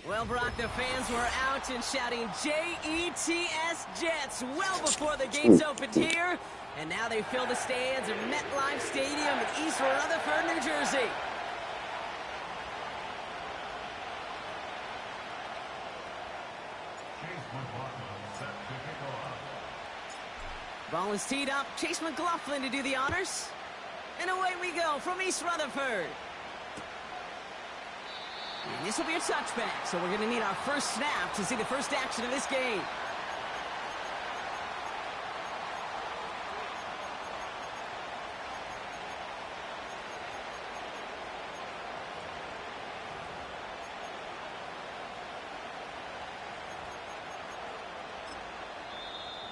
Well, Brock, the fans were out and shouting J-E-T-S Jets well before the gates opened here. And now they fill the stands of MetLife Stadium in East Rutherford, New Jersey. Ball is teed up. Chase McLaughlin to do the honors. And away we go from East Rutherford. And this will be a touchback, so we're going to need our first snap to see the first action of this game.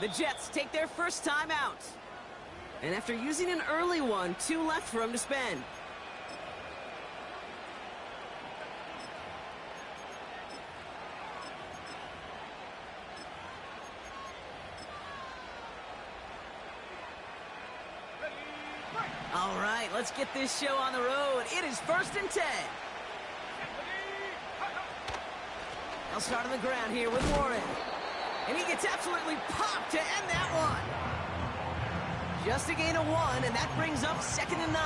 The Jets take their first time out. And after using an early one, 2 left for him to spend. All right, let's get this show on the road. It is 1st and 10. They'll start on the ground here with Warren. And he gets absolutely popped to end that one. Just a gain of 1, and that brings up 2nd and 9.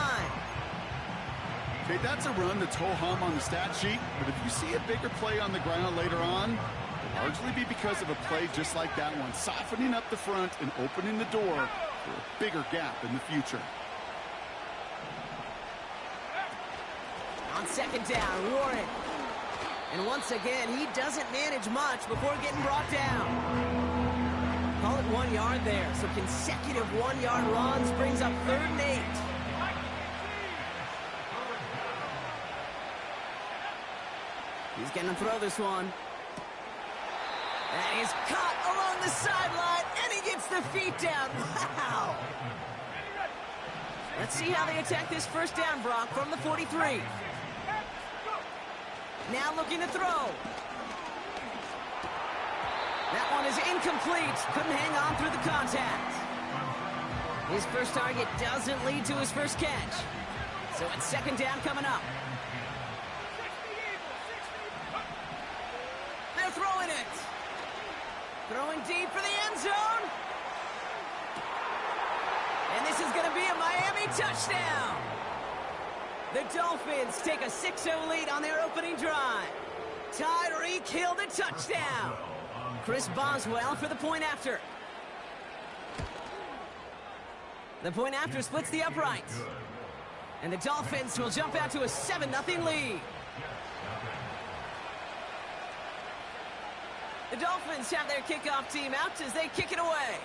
Okay, that's a run that's ho-hum on the stat sheet, but if you see a bigger play on the ground later on, it'll largely be because of a play just like that one, softening up the front and opening the door for a bigger gap in the future. On 2nd down, Warren. And once again, he doesn't manage much before getting brought down. Call it 1 yard there. So consecutive 1-yard runs brings up 3rd and 8. He's going to throw this one. That is caught along the sideline, and he gets the feet down. Wow! Let's see how they attack this first down, Brock, from the 43. Now looking to throw. That one is incomplete. Couldn't hang on through the contact. His first target doesn't lead to his first catch. So it's 2nd down coming up. They're throwing it. Throwing deep for the end zone. And this is going to be a Miami touchdown. The Dolphins take a 6-0 lead on their opening drive. Tyreek Hill the touchdown. Chris Boswell for the point after. The point after splits the uprights. And the Dolphins will jump out to a 7-0 lead. The Dolphins have their kickoff team out as they kick it away.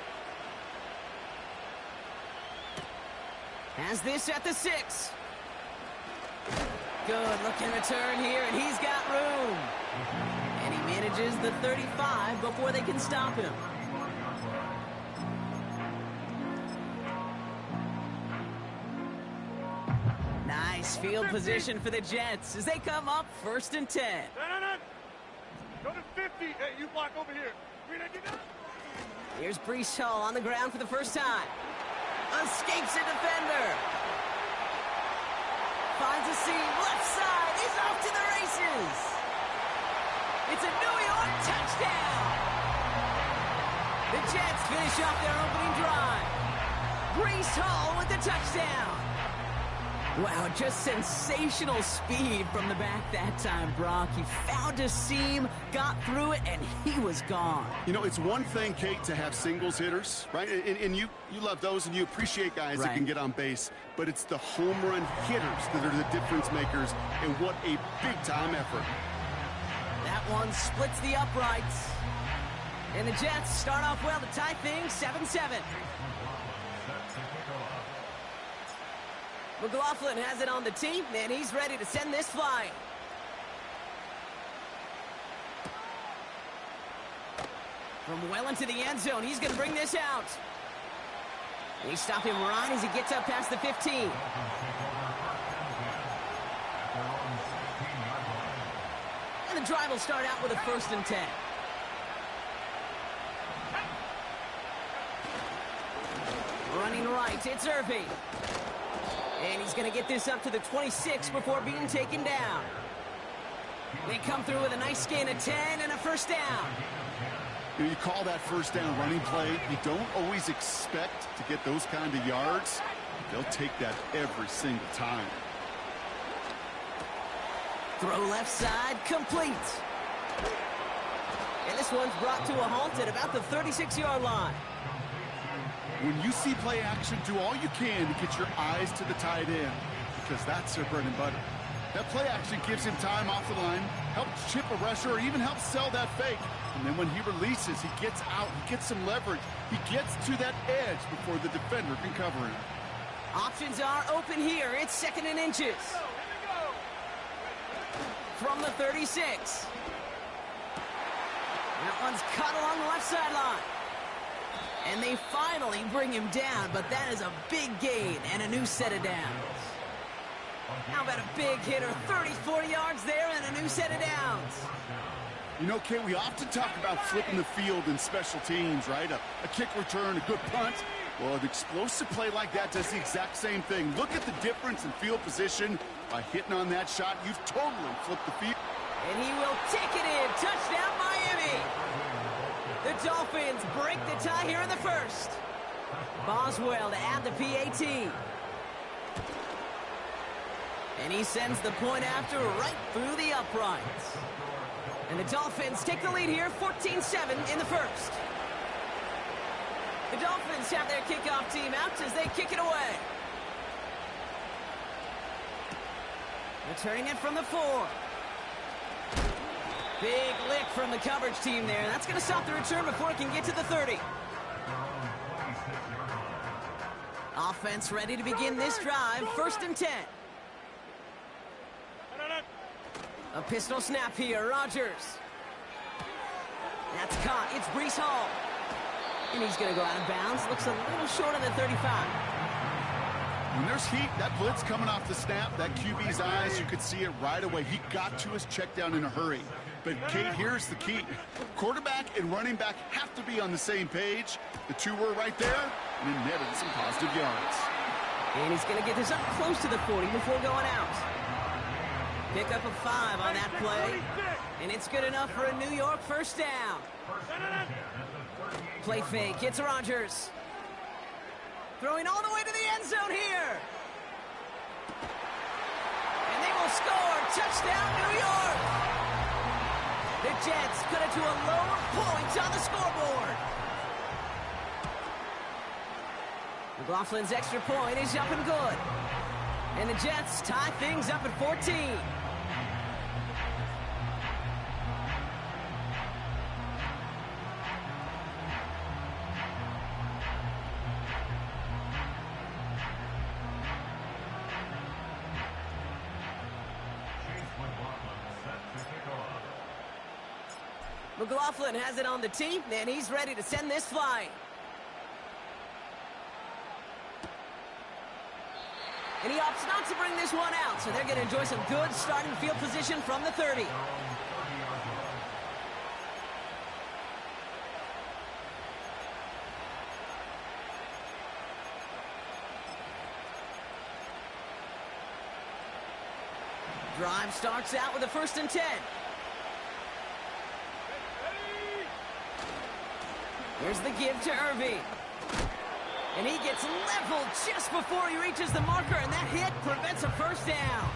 Has this at the 6. Good looking return here, and he's got room. And he manages the 35 before they can stop him. Nice field position for the Jets as they come up 1st and 10. Go to 50. Hey, you block over here. Here's Breece Hall on the ground for the first time. Escapes a defender. Finds a seam, left side, he's off to the races. It's a New York touchdown. The Jets finish off their opening drive. Breece Hall with the touchdown. Wow, just sensational speed from the back that time, Brock. He found a seam, got through it, and he was gone. You know, it's one thing, Kate, to have singles hitters, right? And you love those, and you appreciate guys that can get on base. But it's the home run hitters that are the difference makers, and what a big-time effort. That one splits the uprights. And the Jets start off well to tie things 7-7. McLaughlin has it on the tee, and he's ready to send this flying. From well into the end zone, he's going to bring this out. They stop him right as he gets up past the 15. And the drive will start out with a 1st and 10. Running right, it's Irving. And he's going to get this up to the 26 before being taken down. They come through with a nice gain of 10 and a first down. You call that first down running play. You don't always expect to get those kind of yards. They'll take that every single time. Throw left side, complete. And this one's brought to a halt at about the 36-yard line. When you see play action, do all you can to get your eyes to the tight end, because that's their bread and butter. That play action gives him time off the line, helps chip a rusher, or even helps sell that fake. And then when he releases, he gets out, he gets some leverage. He gets to that edge before the defender can cover him. Options are open here. It's 2nd and inches. From the 36. That one's cut along the left sideline. And they finally bring him down, but that is a big gain and a new set of downs. How about a big hitter, 30, 40 yards there and a new set of downs. You know, Kate, we often talk about flipping the field in special teams, right? A kick return, a good punt. Well, an explosive play like that does the exact same thing. Look at the difference in field position. By hitting on that shot, you've totally flipped the field. And he will take it in. Touchdown, Miami. The Dolphins break the tie here in the first. Boswell to add the PAT. And he sends the point after right through the uprights. And the Dolphins take the lead here, 14-7 in the first. The Dolphins have their kickoff team out as they kick it away. Returning it from the 4. Big lick from the coverage team there. That's going to stop the return before it can get to the 30. Offense ready to begin this drive. 1st and 10. A pistol snap here. Rodgers. That's caught. It's Breece Hall. And he's going to go out of bounds. Looks a little short of the 35. When there's heat, that blitz coming off the snap, that QB's eyes, you could see it right away. He got to his check down in a hurry. But, Kate, here's the key. Quarterback and running back have to be on the same page. The two were right there, and it netted some positive yards. And he's going to get this up close to the 40 before going out. Pick up a 5 on that play. And it's good enough for a New York first down. Play fake. It's Rodgers. Throwing all the way to the end zone here. And they will score. Touchdown, New York. The Jets cut it to a lower point on the scoreboard. McLaughlin's extra point is up and good. And the Jets tie things up at 14. McLaughlin has it on the tee, and he's ready to send this flying. And he opts not to bring this one out, so they're going to enjoy some good starting field position from the 30. Drive starts out with a 1st and 10. Here's the give to Irving. And he gets leveled just before he reaches the marker, and that hit prevents a first down.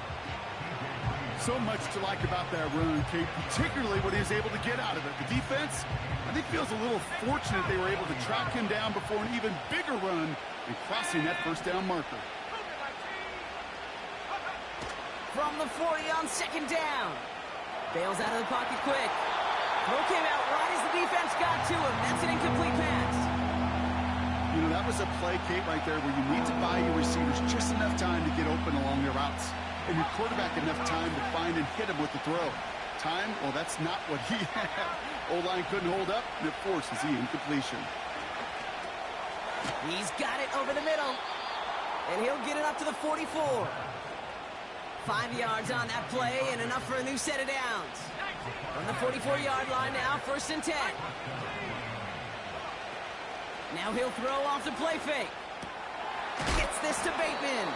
So much to like about that run, Kate, particularly what he was able to get out of it. The defense, I think, feels a little fortunate they were able to track him down before an even bigger run and crossing that first down marker. From the 40 on 2nd down. Bails out of the pocket quick. Throw came out right as the defense got to him. That's an incomplete pass. You know, that was a play, Kate, right there where you need to buy your receivers just enough time to get open along their routes. And your quarterback enough time to find and hit him with the throw. Time, well, that's not what he had. O-line couldn't hold up, and it forces the incompletion. He's got it over the middle. And he'll get it up to the 44. 5 yards on that play and enough for a new set of downs. From the 44-yard line now, 1st and 10. Now he'll throw off the play fake. Gets this to Bateman.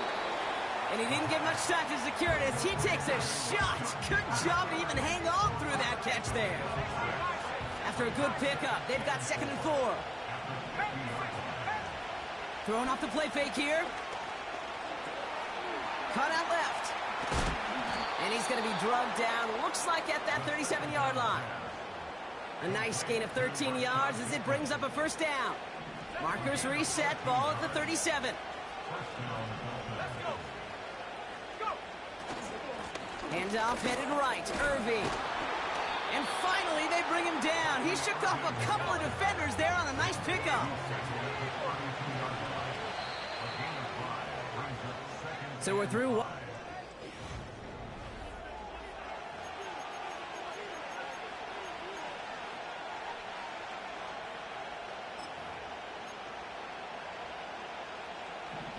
And he didn't get much time to secure it as he takes a shot. Good job to even hang on through that catch there. After a good pickup, they've got 2nd and 4. Throwing off the play fake here. Cut out left. And he's going to be drugged down, looks like at that 37-yard line. A nice gain of 13 yards as it brings up a first down. Markers reset, ball at the 37. Handoff headed right, Irving. And finally, they bring him down. He shook off a couple of defenders there on a nice pickup. So we're through.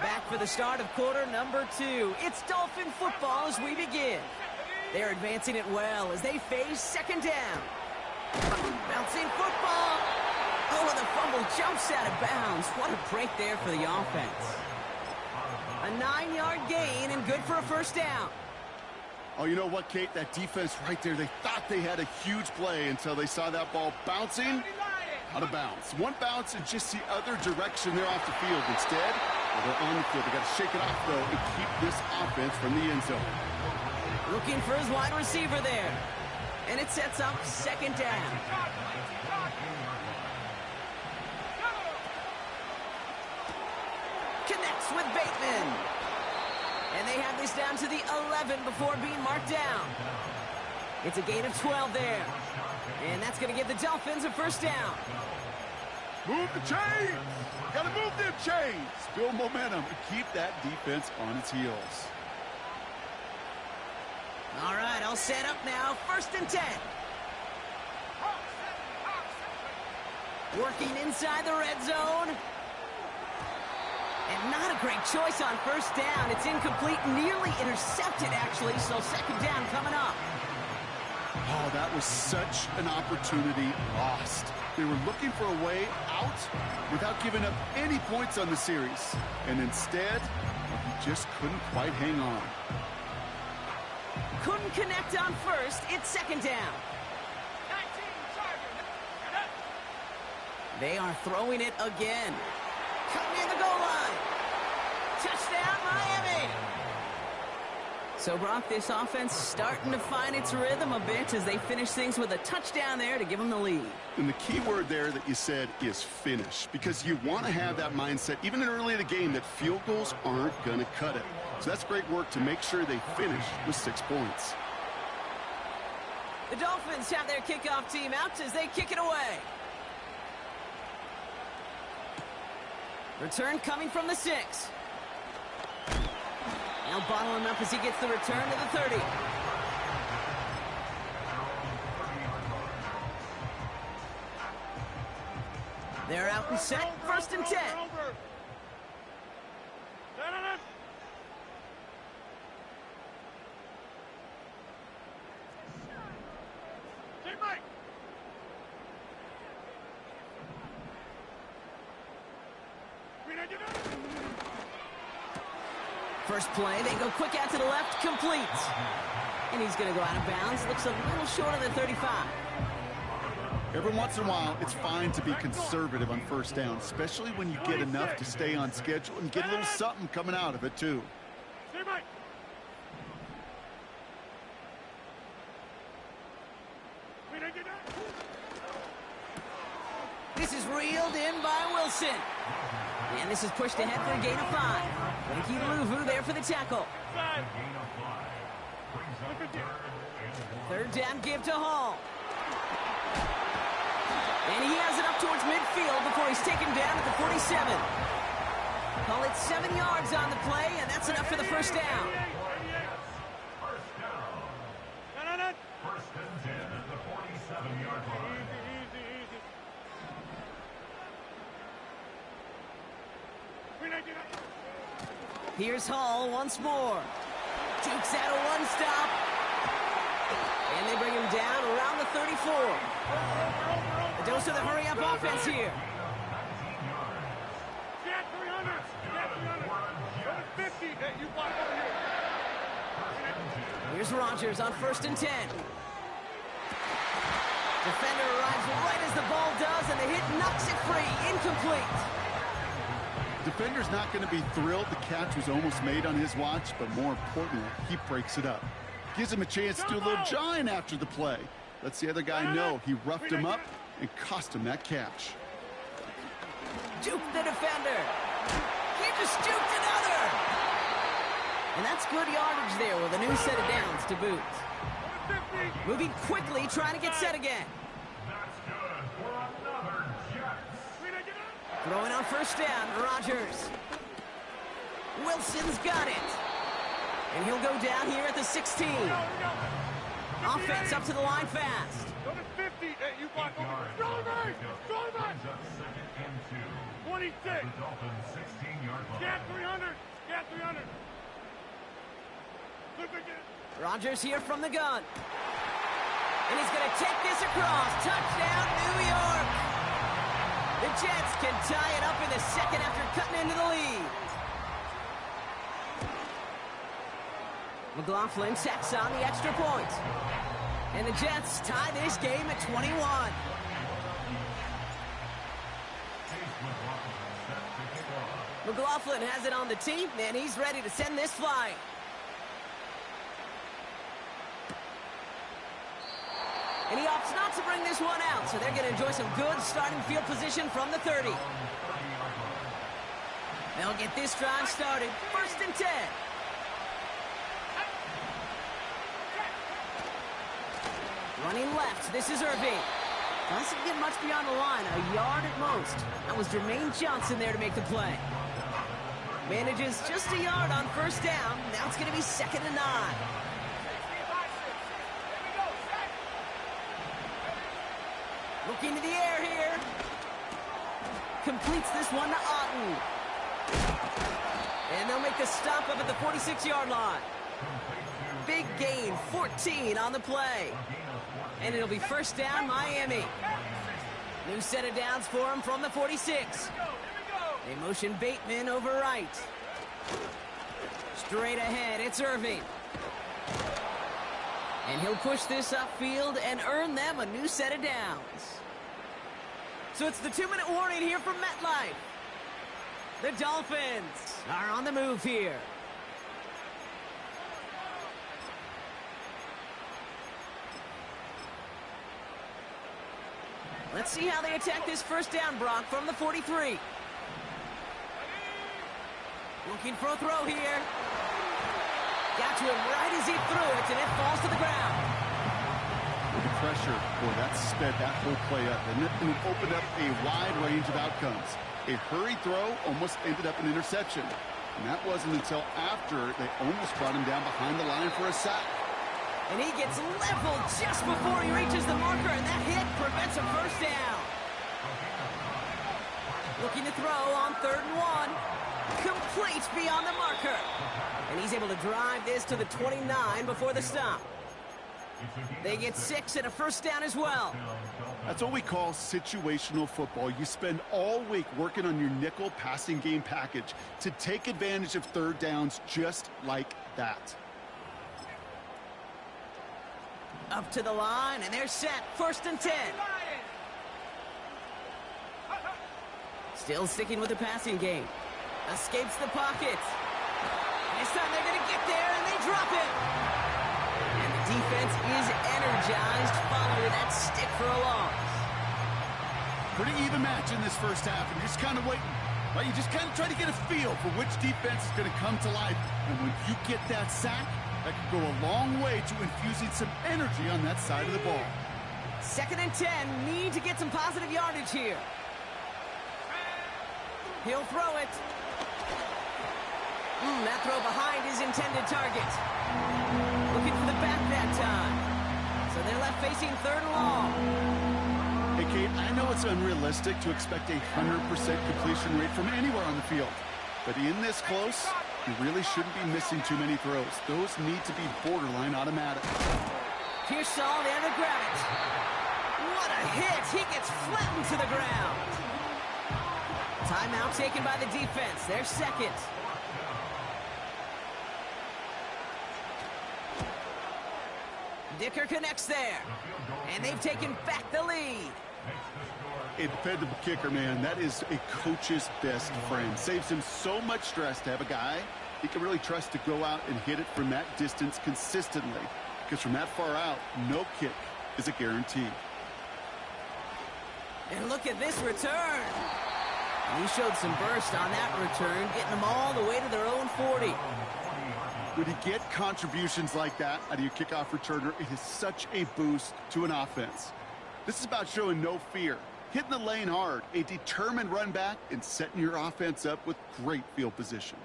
Back for the start of quarter number 2. It's Dolphin football as we begin. They're advancing it well as they face 2nd down. Bouncing football. Oh, and the fumble jumps out of bounds. What a break there for the offense. A 9-yard gain and good for a first down. Oh, you know what, Kate? That defense right there, they thought they had a huge play until they saw that ball bouncing out of bounds. One bounce and just the other direction there off the field. Instead, they're on the field. They got to shake it off, though, and keep this offense from the end zone. Looking for his wide receiver there. And it sets up 2nd down. Connects with Bateman. And they have this down to the 11 before being marked down. It's a gain of 12 there. And that's going to give the Dolphins a first down. Move the chains! Got to move them chains! Build momentum and keep that defense on its heels. All right, all set up now. 1st and 10. Working inside the red zone. And not a great choice on first down. It's incomplete, nearly intercepted, actually, so 2nd down coming up. Oh, that was such an opportunity lost. They were looking for a way out without giving up any points on the series. And instead, he just couldn't quite hang on. Couldn't connect on first. It's 2nd down. They are throwing it again. Coming near the goal line. Touchdown, Miami. So, Brock, this offense starting to find its rhythm a bit as they finish things with a touchdown there to give them the lead. And the key word there that you said is finish, because you want to have that mindset, even in early in the game, that field goals aren't going to cut it. So that's great work to make sure they finish with 6 points. The Dolphins have their kickoff team out as they kick it away. Return coming from the 6. Now bottle him up as he gets the return to the 30. They're out and set. 1st and 10. First play, they go quick out to the left, complete. And he's going to go out of bounds. Looks a little short of the 35. Every once in a while, it's fine to be conservative on first down, especially when you get enough to stay on schedule and get a little something coming out of it, too. This is reeled in by Wilson. And this is pushed ahead for a gain of 5. Frankie Luvu there for the tackle. 3rd down give to Hall. And he has it up towards midfield before he's taken down at the 47. Call it 7 yards on the play, and that's enough for the first down. First and 10 at the 47-yard line. Here's Hall once more. Dukes out a one-stop. And they bring him down around the 34. A dose of the hurry-up offense here. Get 300. Get 300. Go to 50. Hey, you block over here. Here's Rodgers on 1st and 10. Defender arrives right as the ball does, and the hit knocks it free. Incomplete. Defender's not going to be thrilled the catch was almost made on his watch, but more importantly, he breaks it up. Gives him a chance to do a little jawing after the play. Lets the other guy know he roughed him up and cost him that catch. Juke the defender. He just juked another. And that's good yardage there with a new set of downs to boot. Moving quickly, trying to get set again. Throwing on 1st down, Rodgers. Wilson's got it. And he'll go down here at the 16. Offense up to the line fast. Go to 50. Hey, you block over. Strong back. 26. Scat 300. Scat 300. Rodgers here from the gun. And he's going to take this across. Touchdown, New York. The Jets can tie it up in the second after cutting into the lead. McLaughlin tacks on the extra point. And the Jets tie this game at 21. McLaughlin has it on the tee, and he's ready to send this flying. And he opts not to bring this one out, so they're going to enjoy some good starting field position from the 30. They'll get this drive started. 1st and 10. Running left, this is Irving. Doesn't get much beyond the line, a yard at most. That was Jermaine Johnson there to make the play. Manages just a yard on 1st down. Now it's going to be 2nd and 9. Looking to the air here. Completes this one to Otten. And they'll make the stop up at the 46-yard line. Big gain, 14 on the play. And it'll be 1st down, Miami. New set of downs for him from the 46. They motion Bateman over right. Straight ahead, it's Irving. And he'll push this upfield and earn them a new set of downs. So it's the 2-minute warning here from MetLife. The Dolphins are on the move here. Let's see how they attack this 1st down, Brock, from the 43. Looking for a throw here. Got to him right as he threw it, and it falls to the ground. With the pressure, boy, that sped that whole play up, and it opened up a wide range of outcomes. A hurried throw almost ended up an interception. And that wasn't until after they almost brought him down behind the line for a sack. And he gets leveled just before he reaches the marker, and that hit prevents a 1st down. Looking to throw on 3rd and 1. Complete beyond the marker. And he's able to drive this to the 29 before the stop. They get 6 and a 1st down as well. That's what we call situational football. You spend all week working on your nickel passing game package to take advantage of 3rd downs just like that. Up to the line, and they're set. 1st and 10. Still sticking with the passing game. Escapes the pocket. This time they're going to get there, and they drop it. And the defense is energized following that stick for a loss. Pretty even match in this 1st half, and you're just kind of waiting. Right? You just kind of try to get a feel for which defense is going to come to life. And when you get that sack, that can go a long way to infusing some energy on that side of the ball. 2nd and 10. Need to get some positive yardage here. He'll throw it. That throw behind his intended target. Looking for the back that time. So they're left facing 3rd and long. Hey, Kate, I know it's unrealistic to expect a 100% completion rate from anywhere on the field. But in this close, you really shouldn't be missing too many throws. Those need to be borderline automatic. Pearsall there to grab it. What a hit. He gets flattened to the ground. Timeout taken by the defense. Their 2nd. Dicker connects there. And they've taken back the lead. A dependable kicker, man. That is a coach's best friend. Saves him so much stress to have a guy he can really trust to go out and hit it from that distance consistently. Because from that far out, no kick is a guarantee. And look at this return. And he showed some burst on that return, getting them all the way to their own 40. When you get contributions like that out of your kickoff returner, it is such a boost to an offense. This is about showing no fear, hitting the lane hard, a determined run back, and setting your offense up with great field position.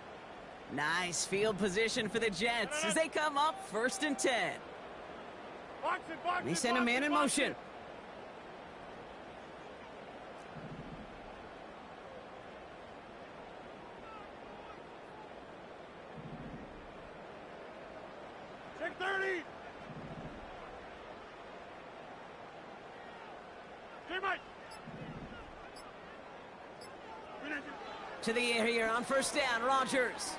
Nice field position for the Jets as they come up 1st and 10. They send a man in motion. Check 30. J-Mike. To the air here on 1st down, Rodgers.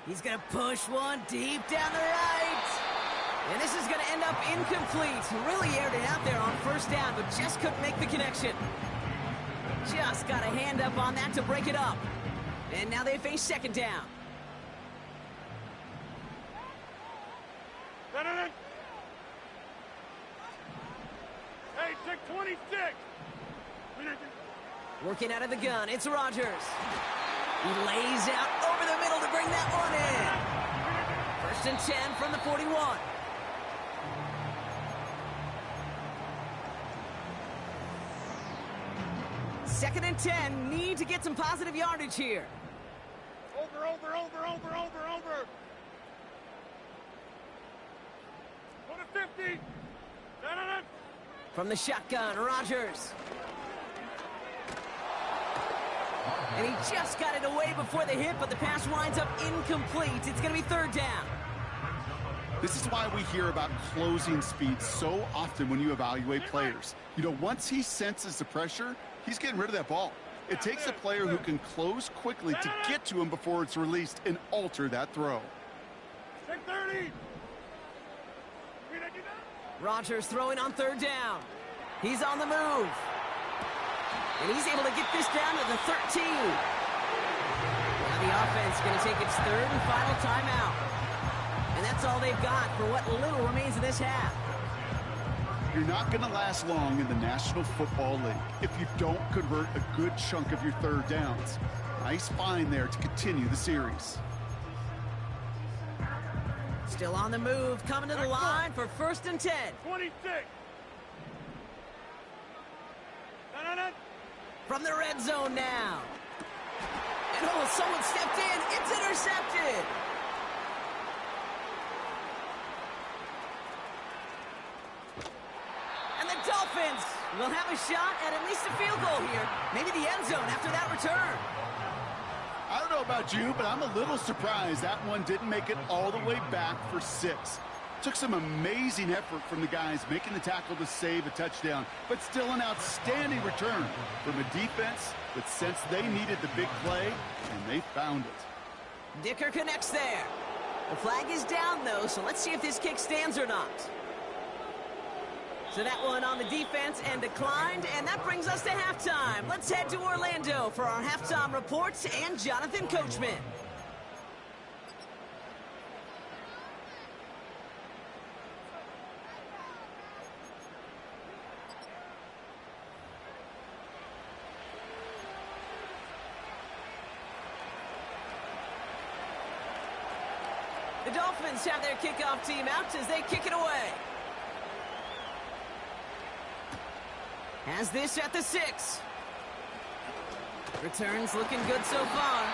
He's going to push one deep down the right. And this is going to end up incomplete. Really aired it out there on 1st down, but just couldn't make the connection. Just got a hand up on that to break it up. And now they face 2nd down. Hey, check 26. Working out of the gun, it's Rodgers. He lays out over the middle to bring that one in. 1st and 10 from the 41. Second and 10, need to get some positive yardage here. Over. Go to 50. From the shotgun, Rodgers. And he just got it away before the hit, but the pass winds up incomplete. It's going to be 3rd down. This is why we hear about closing speed so often when you evaluate players. You know, once he senses the pressure, he's getting rid of that ball. It takes a player who can close quickly to get to him before it's released and alter that throw. Check 30. Rodgers throwing on 3rd down. He's on the move. And he's able to get this down to the 13. Now the offense is going to take its 3rd and final timeout. And that's all they've got for what little remains of this half. You're not going to last long in the National Football League if you don't convert a good chunk of your 3rd downs. Nice find there to continue the series. Still on the move, coming to the line for 1st and 10. 26. From the red zone now. And oh, someone stepped in. It's intercepted. And the Dolphins will have a shot at least a field goal here. Maybe the end zone after that return. I don't know about you, but I'm a little surprised that one didn't make it all the way back for 6. Took some amazing effort from the guys making the tackle to save a touchdown, but still an outstanding return from a defense that sensed they needed the big play, and they found it. Dicker connects there. The flag is down, though, so let's see if this kick stands or not. So that one on the defense and declined, and that brings us to halftime. Let's head to Orlando for our halftime reports and Jonathan Coachman. The Dolphins have their kickoff team out as they kick it away. Has this at the 6. Returns looking good so far.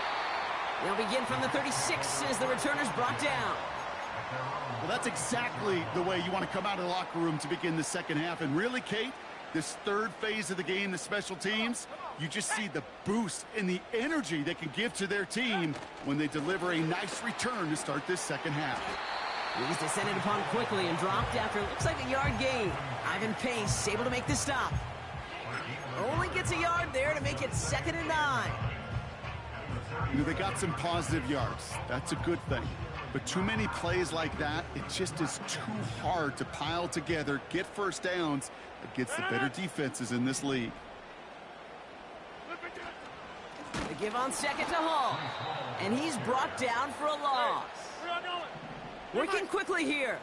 They'll begin from the 36 as the returner's brought down. Well, that's exactly the way you want to come out of the locker room to begin the second half. And really, Kate, this 3rd phase of the game, the special teams, you just see the boost and the energy they can give to their team when they deliver a nice return to start this second half. He's descended upon quickly and dropped after it looks like a yard gain. Ivan Pace able to make the stop. Only gets a yard there to make it 2nd and 9. You know, they got some positive yards. That's a good thing. But too many plays like that, it just is too hard to pile together, get first downs against the better defenses in this league. They give on second to Hall. And he's brought down for a loss. Working quickly here.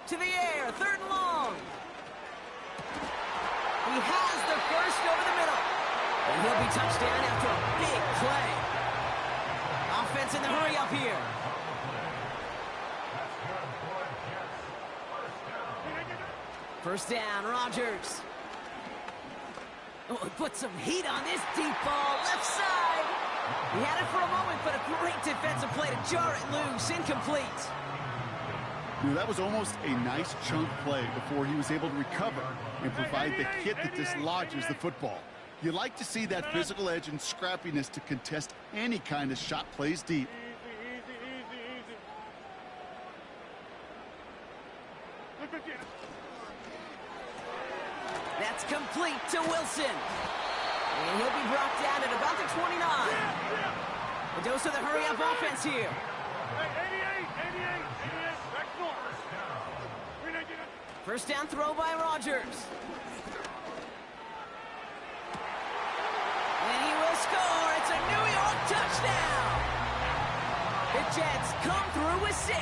To the air, third and long. He has the first over the middle. And he'll be touchdown after a big play. Offense in the hurry up here. First down, Rodgers. Oh, he put some heat on this deep ball, left side. He had it for a moment, but a great defensive play to jar it loose, incomplete. That was almost a nice chunk play before he was able to recover and provide the hit that dislodges the football. You like to see that physical edge and scrappiness to contest any kind of shot plays deep. That's complete to Wilson. And he'll be brought down at about the 29. A dose of the hurry-up offense here. First down throw by Rodgers. And he will score. It's a New York touchdown. The Jets come through with 6.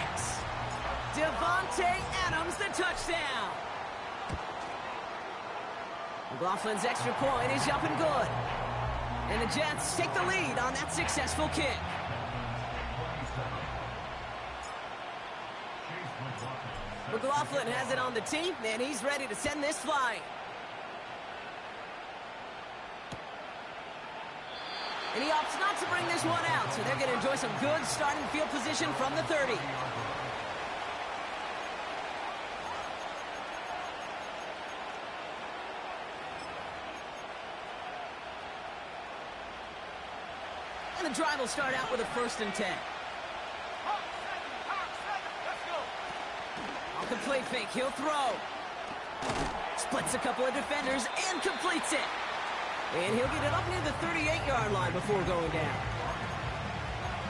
Devontae Adams, the touchdown. McLaughlin's extra point is up and good. And the Jets take the lead on that successful kick. McLaughlin has it on the tee, and he's ready to send this flying. And he opts not to bring this one out, so they're going to enjoy some good starting field position from the 30. And the drive will start out with a 1st and 10. Complete fake, he'll throw. Splits a couple of defenders and completes it. And he'll get it up near the 38-yard line before going down.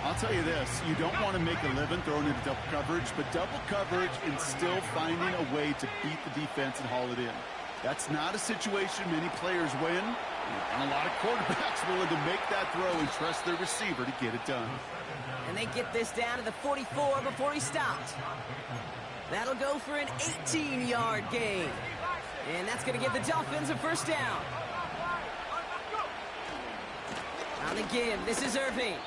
I'll tell you this, you don't want to make a living throwing into double coverage, but double coverage and still finding a way to beat the defense and haul it in. That's not a situation many players win, and a lot of quarterbacks willing to make that throw and trust their receiver to get it done. And they get this down to the 44 before he stopped. That'll go for an 18-yard gain. And that's going to give the Dolphins a first down. On the give, this is Irving.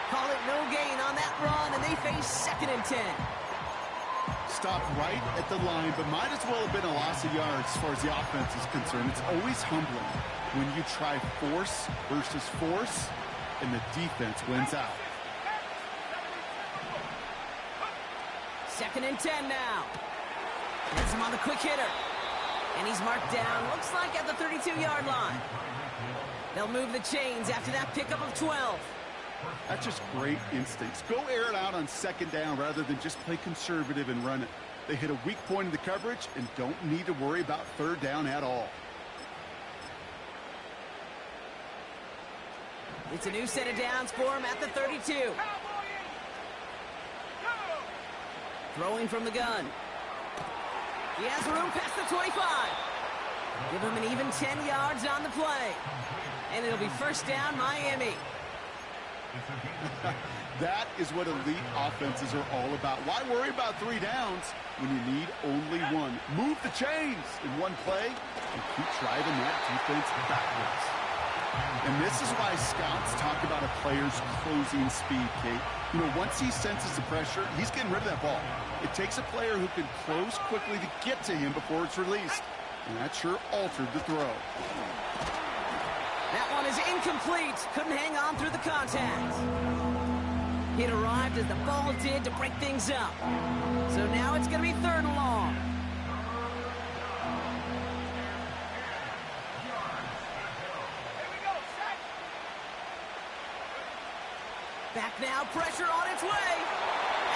Call it no gain on that run, and they face 2nd and 10. Stopped right at the line, but might as well have been a loss of yards as far as the offense is concerned. It's always humbling when you try force versus force, and the defense wins out. 2nd and 10 now. Hits him on the quick hitter. And he's marked down, looks like at the 32-yard line. They'll move the chains after that pickup of 12. That's just great instincts. Go air it out on 2nd down rather than just play conservative and run it. They hit a weak point in the coverage and don't need to worry about 3rd down at all. It's a new set of downs for him at the 32. Throwing from the gun. He has room past the 25. Give him an even 10 yards on the play. And it'll be first down, Miami. That is what elite offenses are all about. Why worry about 3 downs when you need only 1? Move the chains in one play and keep driving that defense backwards. And this is why scouts talk about a player's closing speed, Kate. You know, once he senses the pressure, he's getting rid of that ball. It takes a player who can close quickly to get to him before it's released. And that sure altered the throw. That one is incomplete. Couldn't hang on through the contact. It arrived as the ball did to break things up. So now it's going to be 3rd and long. Back now, pressure on its way.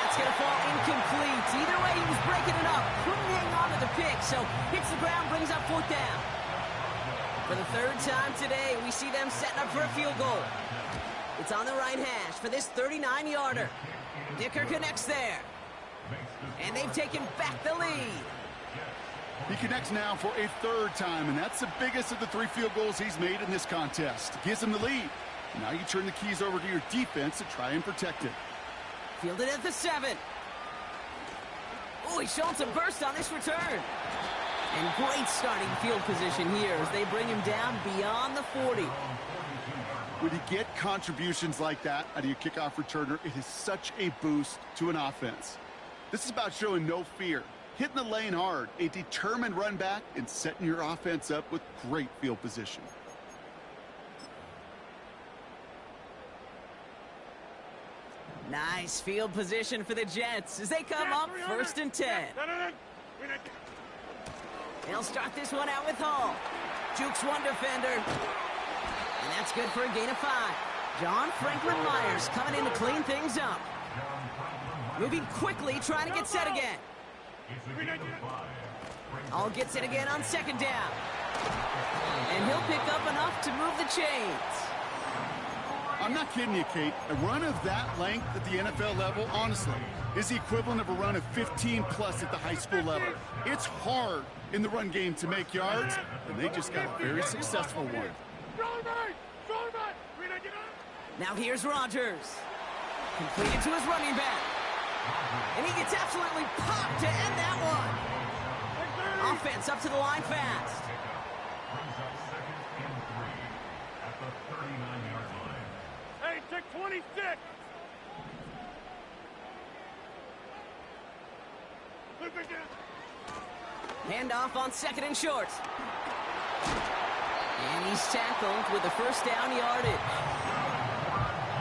That's going to fall incomplete. Either way, he was breaking it up. Couldn't hang on to the pick, so hits the ground, brings up 4th down. For the third time today, we see them setting up for a field goal. It's on the right hash for this 39-yarder. Dicker connects there. And they've taken back the lead. He connects now for a third time, and that's the biggest of the 3 field goals he's made in this contest. Gives him the lead. Now you turn the keys over to your defense to try and protect it. Fielded at the 7. Oh, he's showing some burst on this return. And great starting field position here as they bring him down beyond the 40. When you get contributions like that out of your kickoff returner, it is such a boost to an offense. This is about showing no fear, hitting the lane hard, a determined run back, and setting your offense up with great field position. Nice field position for the Jets as they come up 1st and 10. They'll start this one out with Hall. Jukes one defender. And that's good for a gain of 5. John Franklin Myers coming in to clean things up. Moving quickly, trying to get set again. Hall gets it again on 2nd down. And he'll pick up enough to move the chains. I'm not kidding you, Kate. A run of that length at the NFL level, honestly, is the equivalent of a run of 15-plus at the high school level. It's hard in the run game to make yards, and they just got a very successful one. Now here's Rodgers. Completed to his running back. And he gets absolutely popped to end that one. Offense up to the line fast. Hey, take 26. Handoff on 2nd and short. And he's tackled with the 1st down yardage.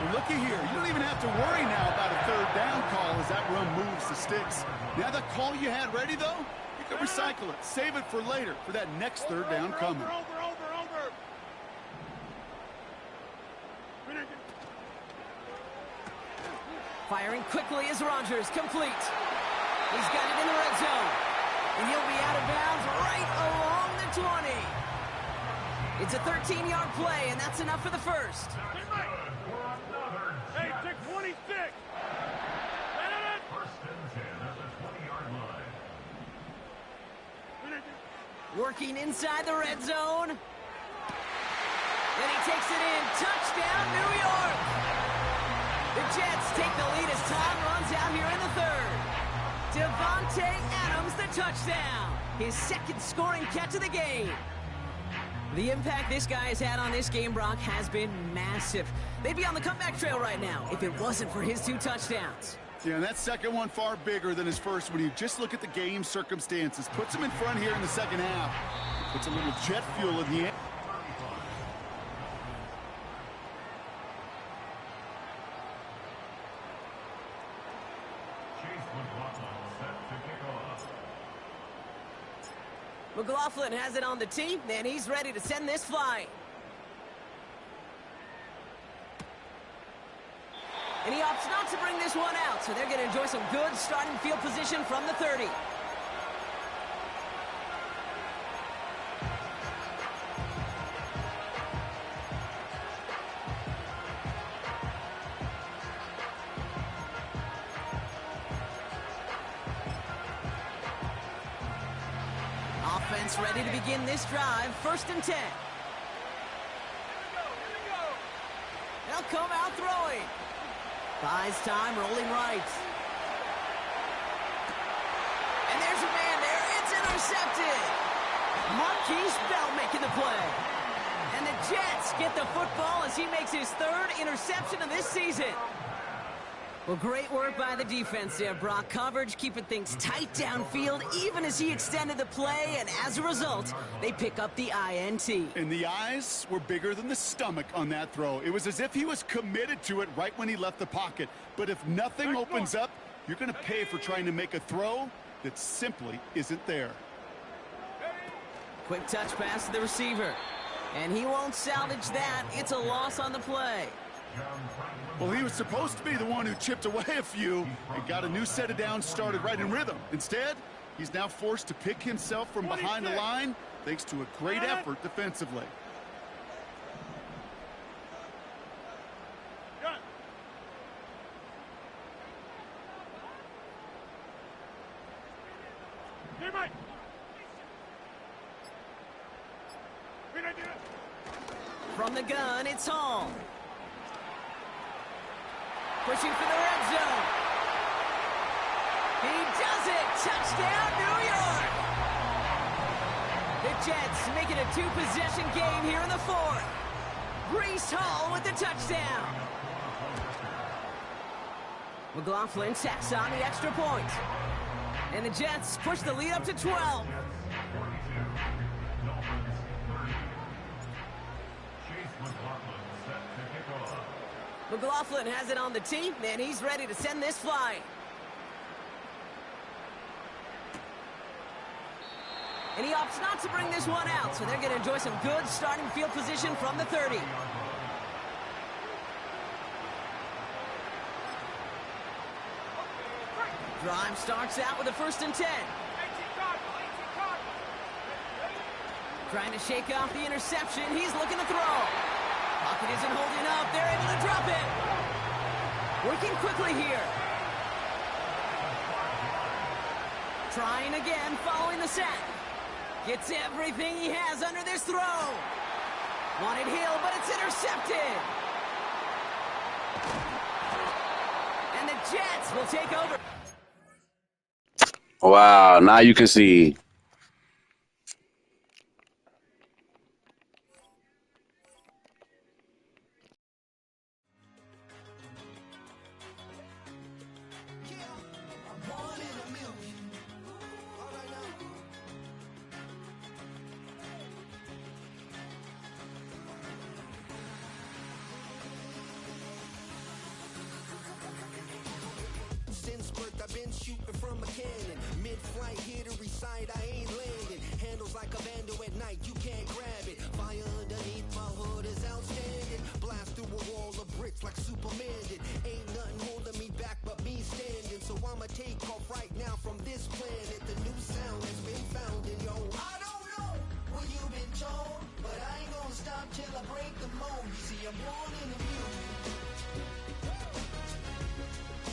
Well, looky here. You don't even have to worry now about a 3rd down call as that run moves the sticks. Now that call you had ready, though, you can recycle it. Save it for later for that next 3rd down coming. Over. Firing quickly as Rodgers complete. He's got it in the red zone. And he'll be out of bounds right along the 20. It's a 13-yard play, and that's enough for the 1st. Hey, take 26. Working inside the red zone. Then he takes it in. Touchdown, New York. The Jets take the lead as time runs out here in the 3rd. Devontae Adams, the touchdown. His 2nd scoring catch of the game. The impact this guy has had on this game, Brock, has been massive. They'd be on the comeback trail right now if it wasn't for his 2 touchdowns. Yeah, and that 2nd one far bigger than his 1st when you just look at the game circumstances. Puts him in front here in the 2nd half. Puts a little jet fuel in the end. McLaughlin has it on the tee, and he's ready to send this flying. And he opts not to bring this one out, so they're going to enjoy some good starting field position from the 30. Offense ready to begin this drive. 1st and 10. They'll come out throwing. Buys time, rolling right. And there's a man there. It's intercepted. Marquise Bell making the play. And the Jets get the football as he makes his 3rd interception of this season. Well, great work by the defense there, Brock. Coverage keeping things tight downfield even as he extended the play, and as a result, they pick up the INT. And the eyes were bigger than the stomach on that throw. It was as if he was committed to it right when he left the pocket. But if nothing opens up, you're going to pay for trying to make a throw that simply isn't there. Quick touch pass to the receiver. And he won't salvage that. It's a loss on the play. Well, he was supposed to be the one who chipped away a few and got a new set of downs started right in rhythm. Instead, he's now forced to pick himself from behind the line thanks to a great effort defensively. From the gun, it's Hall. Pushing for the red zone. He does it! Touchdown, New York! The Jets make it a two-possession game here in the fourth. Breece Hall with the touchdown. McLaughlin tacks on the extra point. And the Jets push the lead up to 12. McLaughlin has it on the tee, and he's ready to send this flying. And he opts not to bring this one out, so they're going to enjoy some good starting field position from the 30. Drive starts out with a 1st and 10. Trying to shake off the interception. He's looking to throw. Pocket isn't holding up. They're able to drop it. Working quickly here. Trying again, following the sack. Gets everything he has under this throw. Wanted Hill, but it's intercepted. And the Jets will take over. Wow, now you can see. I've been shooting from a cannon. Mid-flight, here to recite, I ain't landing. Handles like a vandal at night, you can't grab it. Fire underneath my hood is outstanding. Blast through a wall of bricks like Superman did. Ain't nothing holding me back but me standing. So I'ma take off right now from this planet. The new sound has been found in yo. I don't know what you've been told, but I ain't gonna stop till I break the mold. You see, I'm born in the